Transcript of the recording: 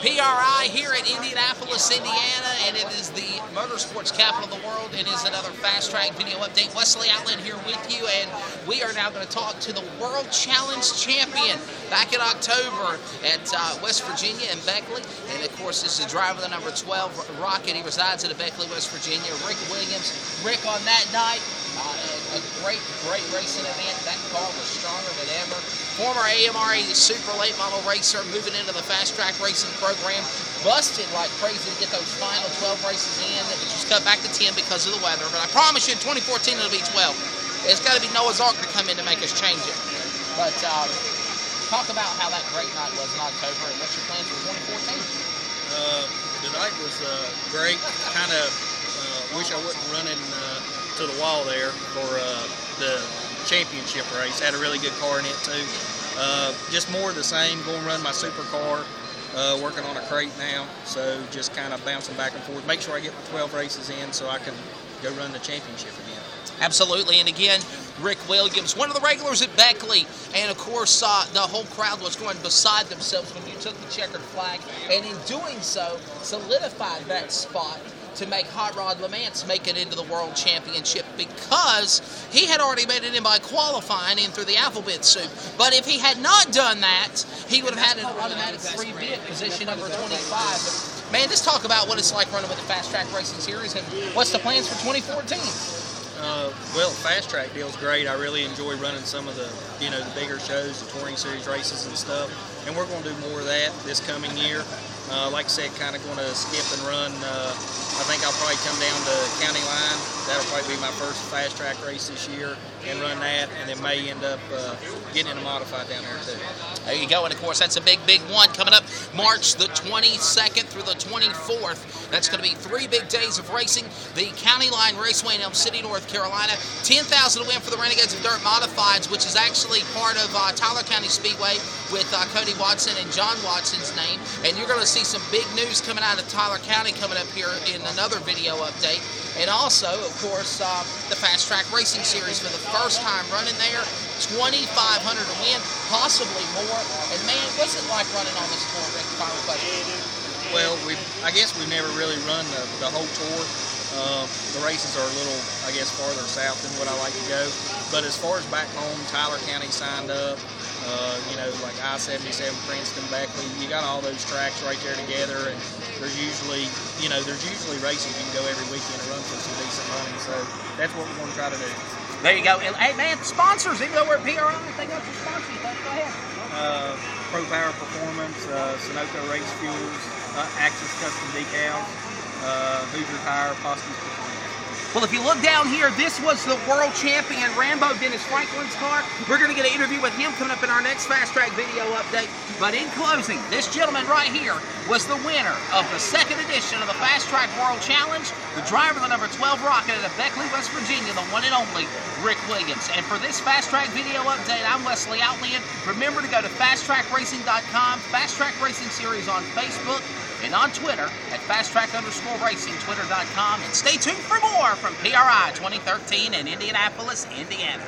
PRI here at Indianapolis, Indiana, and it is the motorsports capital of the world. It is another Fast Track video update. Wesley Outland here with you, and we are now going to talk to the World Challenge champion back in October at West Virginia in Beckley. And of course, this is the driver of the number 12 Rocket. He resides in Beckley, West Virginia. Rick Williams. Rick, on that night, a great racing event. That car was stronger than ever. Former AMRA super late model racer, moving into the Fast Track racing program. Busted like crazy to get those final 12 races in. It was just cut back to 10 because of the weather. But I promise you, in 2014, it'll be 12. It's got to be Noah's Ark to come in to make us change it. But talk about how that great night was in October, and what's your plans for 2014? The night was great. Kind of wish I wasn't running to the wall there for the championship race. Had a really good car in it too. Just more of the same. Going to run my supercar. Working on a crate now, so just kind of bouncing back and forth. Make sure I get the 12 races in so I can go run the championship again. Absolutely, and again, Rick Williams, one of the regulars at Beckley, and of course the whole crowd was going beside themselves when you took the checkered flag, and in doing so, solidified that spot to make Hot Rod LeMans make it into the World Championship, because he had already made it in by qualifying in through the alphabet soup. But if he had not done that, he would have had an automatic free bid, position number 25. But, man, just talk about what it's like running with the Fast Track Racing Series, and what's the plans for 2014? Well, Fast Track deal's great. I really enjoy running some of the, the bigger shows, the Touring Series races and stuff. And we're going to do more of that this coming year. Like I said, kind of going to skip and run. I think I'll probably come down to County Line. That'll probably be my first Fast Track race this year, and run that, and then may end up getting in a modified down there too. There you go, and of course that's a big one coming up March the 22nd through the 24th. That's going to be 3 big days of racing. The County Line Raceway in Elm City, North Carolina. $10,000 to win for the Renegades of Dirt Modifieds, which is actually part of Tyler County Speedway with Cody Watson and John Watson's name. And you're going to see some big news coming out of Tyler County coming up here in another video update. And also, of course, the Fast Track Racing Series for the first time running there. $2,500 to win, possibly more. And man, what's it like running on this tour, Rick? Well, I guess we've never really run the whole tour. The races are a little, I guess, farther south than what I like to go. But as far as back home, Tyler County signed up. Like I-77, Princeton, Beckley. You got all those tracks right there together, and there's usually races you can go every weekend and run for some decent money. So that's what we're going to try to do. There you go. And, hey, man, sponsors, even though we're at PRI, they got your sponsors. Go ahead. Pro Power Performance, Sunoco Race Fuels, Axis Custom Decals, Hoosier Tire, Posties Performance. Well, if you look down here, this was the world champion, Rambo Dennis Franklin's car. We're going to get an interview with him coming up in our next Fast Track video update. But in closing, this gentleman right here was the winner of the 2nd edition of the Fast Track World Challenge, the driver of the number 12 Rocket out of Beckley, West Virginia, the one and only Rick Williams. And for this Fast Track video update, I'm Wesley Outland. Remember to go to FastTrackRacing.com, Fast Track Racing Series on Facebook, and on Twitter at FastTrack_Racing, Twitter.com. And stay tuned for more from PRI 2013 in Indianapolis, Indiana.